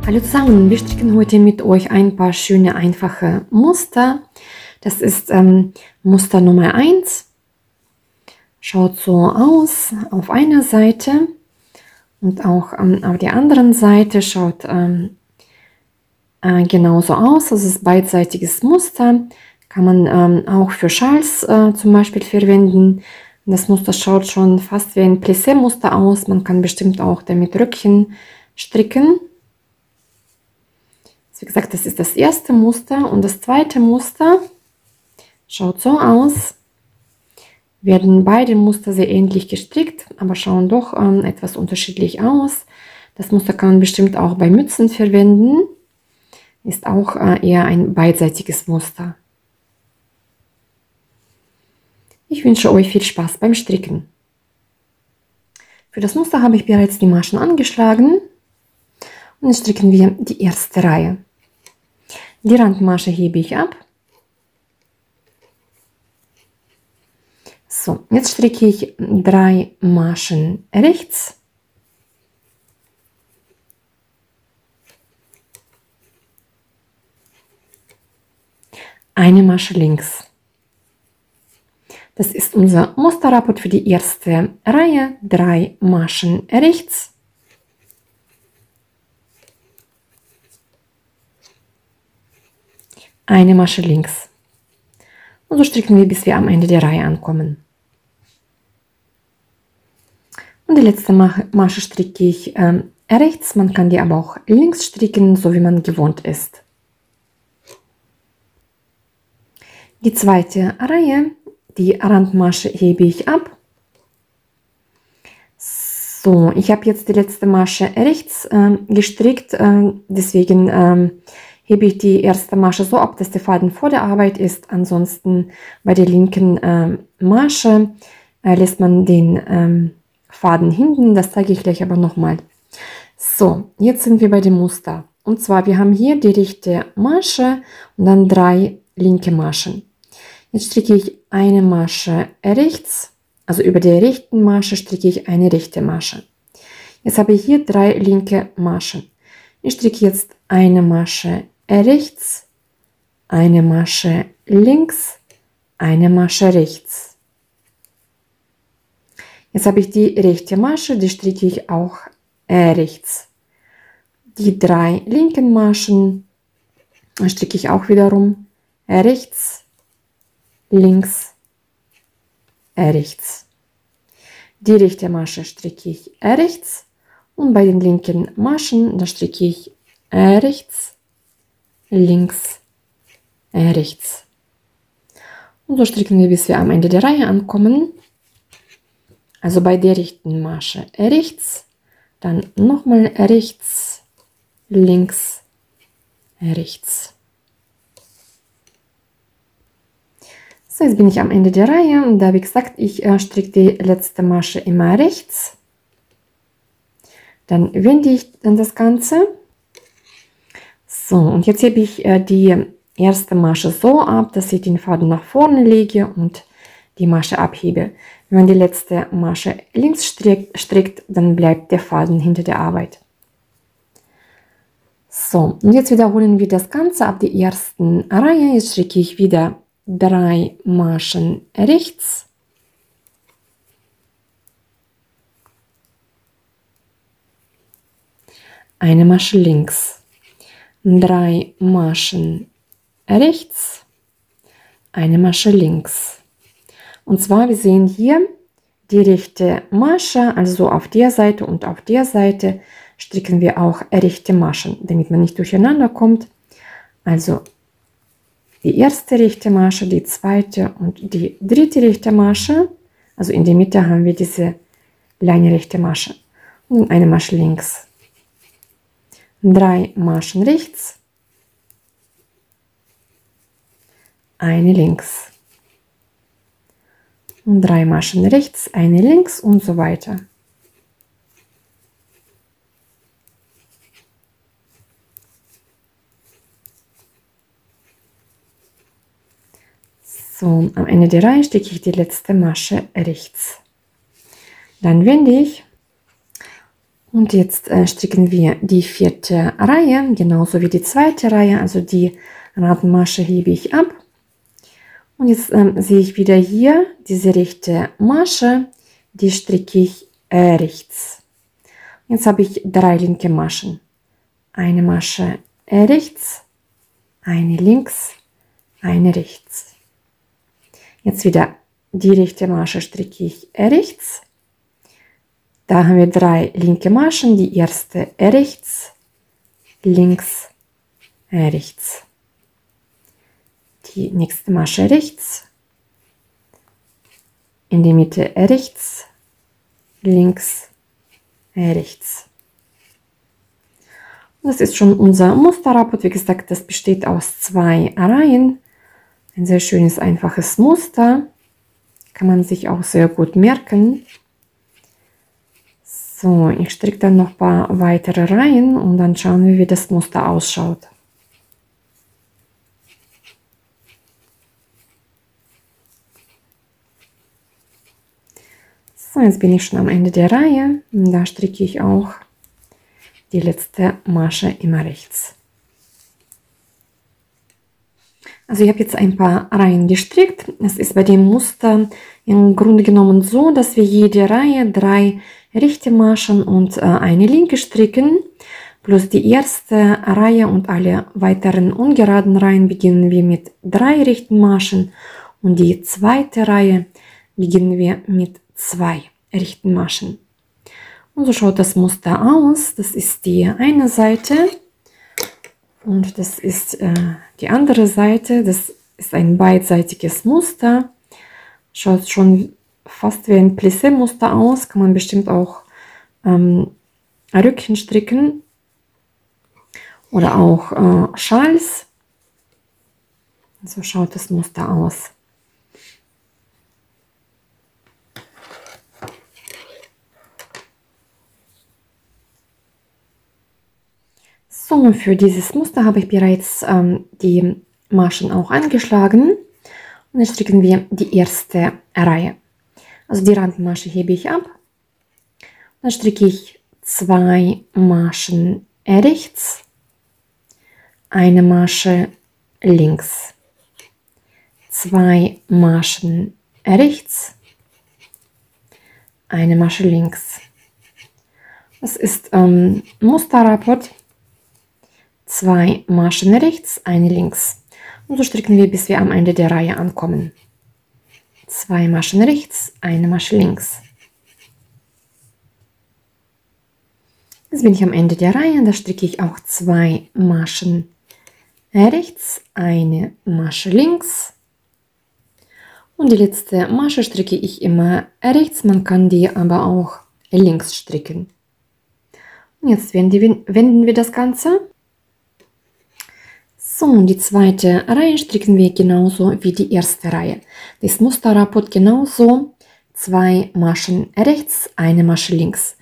Hallo zusammen, wir stricken heute mit euch ein paar schöne, einfache Muster. Das ist Muster Nummer 1. Schaut so aus auf einer Seite und auch auf der anderen Seite schaut genauso aus. Das ist beidseitiges Muster. Kann man auch für Schals zum Beispiel verwenden. Das Muster schaut schon fast wie ein Plissé-Muster aus. Man kann bestimmt auch damit Röckchen stricken. Wie gesagt, das ist das erste Muster und das zweite Muster schaut so aus. Werden beide Muster sehr ähnlich gestrickt, aber schauen doch etwas unterschiedlich aus. Das Muster kann man bestimmt auch bei Mützen verwenden. Ist auch eher ein beidseitiges Muster. Ich wünsche euch viel Spaß beim Stricken. Für das Muster habe ich bereits die Maschen angeschlagen. Und jetzt stricken wir die erste Reihe. Die Randmasche hebe ich ab. So, jetzt stricke ich 3 Maschen rechts. Eine Masche links. Das ist unser Musterrapport für die erste Reihe. 3 Maschen rechts. Eine Masche links. Und so stricken wir, bis wir am Ende der Reihe ankommen. Und die letzte Masche stricke ich rechts. Man kann die aber auch links stricken, so wie man gewohnt ist. Die zweite Reihe, die Randmasche hebe ich ab. So, ich habe jetzt die letzte Masche rechts gestrickt, deswegen hebe ich die erste Masche so ab, dass der Faden vor der Arbeit ist. Ansonsten bei der linken Masche lässt man den Faden hinten. Das zeige ich gleich aber nochmal. So, jetzt sind wir bei dem Muster. Und zwar, wir haben hier die rechte Masche und dann 3 linke Maschen. Jetzt stricke ich eine Masche rechts, also über der rechten Masche stricke ich eine rechte Masche. Jetzt habe ich hier 3 linke Maschen. Ich stricke jetzt eine Masche rechts, eine Masche links, eine Masche rechts. Jetzt habe ich die rechte Masche, die stricke ich auch rechts. Die 3 linken Maschen stricke ich auch wiederum rechts, links, rechts. Die rechte Masche stricke ich rechts und bei den linken Maschen, da stricke ich rechts, links, rechts. Und so stricken wir, bis wir am Ende der Reihe ankommen. Also bei der rechten Masche rechts, dann nochmal rechts, links, rechts. So, jetzt bin ich am Ende der Reihe und da, wie gesagt, ich stricke die letzte Masche immer rechts. Dann wende ich dann das Ganze. So, und jetzt hebe ich die erste Masche so ab, dass ich den Faden nach vorne lege und die Masche abhebe. Wenn man die letzte Masche links strickt, dann bleibt der Faden hinter der Arbeit. So, und jetzt wiederholen wir das Ganze ab der ersten Reihe. Jetzt stricke ich wieder 3 Maschen rechts. Eine Masche links. 3 Maschen rechts, eine Masche links. Und zwar, wir sehen hier die rechte Masche, also auf der Seite und auf der Seite stricken wir auch rechte Maschen, damit man nicht durcheinander kommt. Also die erste rechte Masche, die zweite und die dritte rechte Masche. Also in der Mitte haben wir diese kleine rechte Masche und eine Masche links. 3 Maschen rechts, eine links. Und 3 Maschen rechts, eine links und so weiter. So, am Ende der Reihe stricke ich die letzte Masche rechts. Dann wende ich Und jetzt stricken wir die 4. Reihe, genauso wie die 2. Reihe, also die Ratenmasche hebe ich ab. Und jetzt sehe ich wieder hier diese rechte Masche, die stricke ich rechts. Jetzt habe ich 3 linke Maschen. Eine Masche rechts, eine links, eine rechts. Jetzt wieder die rechte Masche stricke ich rechts. Da haben wir 3 linke Maschen, die erste rechts, links, rechts. Die nächste Masche rechts, in die Mitte rechts, links, rechts. Das ist schon unser Musterrapport. Wie gesagt, das besteht aus 2 Reihen. Ein sehr schönes, einfaches Muster. Kann man sich auch sehr gut merken. So, ich stricke dann noch ein paar weitere Reihen und dann schauen wir, wie das Muster ausschaut. So, jetzt bin ich schon am Ende der Reihe. Und da stricke ich auch die letzte Masche immer rechts. Also ich habe jetzt ein paar Reihen gestrickt. Es ist bei dem Muster im Grunde genommen so, dass wir jede Reihe 3 rechte Maschen und eine linke stricken. Plus die erste Reihe und alle weiteren ungeraden Reihen beginnen wir mit 3 rechten Maschen und die zweite Reihe beginnen wir mit 2 rechten Maschen. Und so schaut das Muster aus. Das ist die eine Seite und das ist die andere Seite. Das ist ein beidseitiges Muster. Schaut schon fast wie ein Plissé-Muster aus. Kann man bestimmt auch Röckchen stricken oder auch Schals. So schaut das Muster aus. So, für dieses Muster habe ich bereits die Maschen auch angeschlagen. Und jetzt stricken wir die erste Reihe. Also die Randmasche hebe ich ab. Dann stricke ich 2 Maschen rechts, eine Masche links, 2 Maschen rechts, eine Masche links. Das ist Musterrapport. 2 Maschen rechts, eine links. Und so stricken wir, bis wir am Ende der Reihe ankommen. 2 Maschen rechts, eine Masche links. Jetzt bin ich am Ende der Reihe, da stricke ich auch 2 Maschen rechts, eine Masche links. Und die letzte Masche stricke ich immer rechts, man kann die aber auch links stricken. Und jetzt wenden wir das Ganze. So, und die zweite Reihe stricken wir genauso wie die erste Reihe. Das Musterrapport genauso. 2 Maschen rechts, eine Masche links.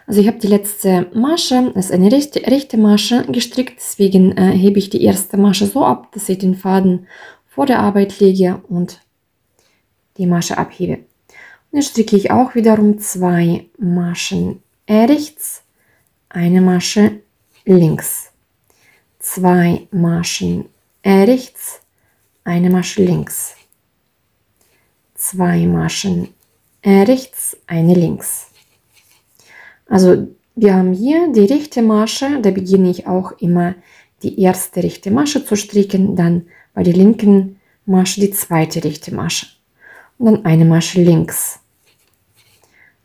Also ich habe die letzte Masche, das ist eine rechte Masche gestrickt, deswegen hebe ich die erste Masche so ab, dass ich den Faden vor der Arbeit lege und die Masche abhebe. Und jetzt stricke ich auch wiederum 2 Maschen rechts, eine Masche links. 2 Maschen rechts, eine Masche links. 2 Maschen rechts, eine links. Also wir haben hier die rechte Masche, da beginne ich auch immer die erste rechte Masche zu stricken, dann bei der linken Masche die zweite rechte Masche und dann eine Masche links.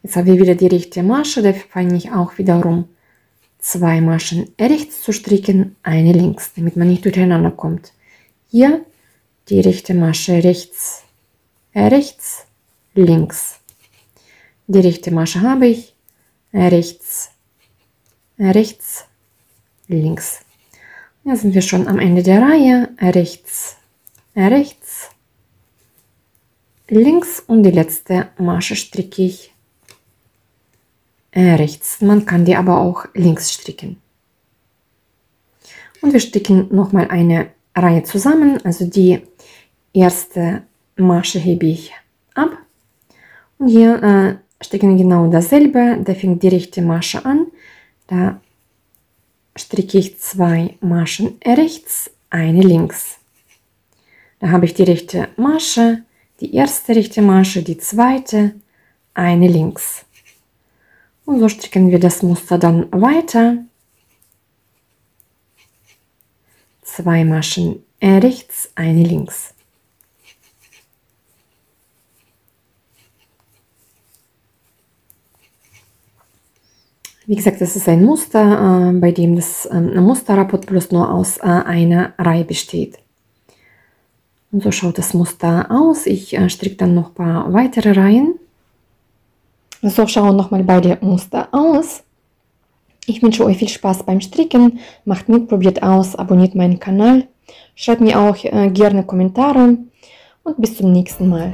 Jetzt haben wir wieder die rechte Masche, da fange ich auch wiederum 2 Maschen rechts zu stricken, eine links, damit man nicht durcheinander kommt. Hier die rechte Masche rechts, rechts, links. Die rechte Masche habe ich, rechts, rechts, links. Da sind wir schon am Ende der Reihe, rechts, rechts, links und die letzte Masche stricke ich rechts. Man kann die aber auch links stricken. Und wir stricken nochmal eine Reihe zusammen. Also die erste Masche hebe ich ab. Und hier stricken wir genau dasselbe. Da fängt die rechte Masche an. Da stricke ich 2 Maschen rechts, eine links. Da habe ich die rechte Masche, die erste rechte Masche, die zweite, eine links. Und so stricken wir das Muster dann weiter. 2 Maschen rechts, eine links. Wie gesagt, das ist ein Muster, bei dem das Musterrapport bloß nur aus einer Reihe besteht. Und so schaut das Muster aus. Ich stricke dann noch ein paar weitere Reihen. So schauen nochmal beide Muster aus. Ich wünsche euch viel Spaß beim Stricken. Macht mit, probiert aus, abonniert meinen Kanal. Schreibt mir auch gerne Kommentare und bis zum nächsten Mal.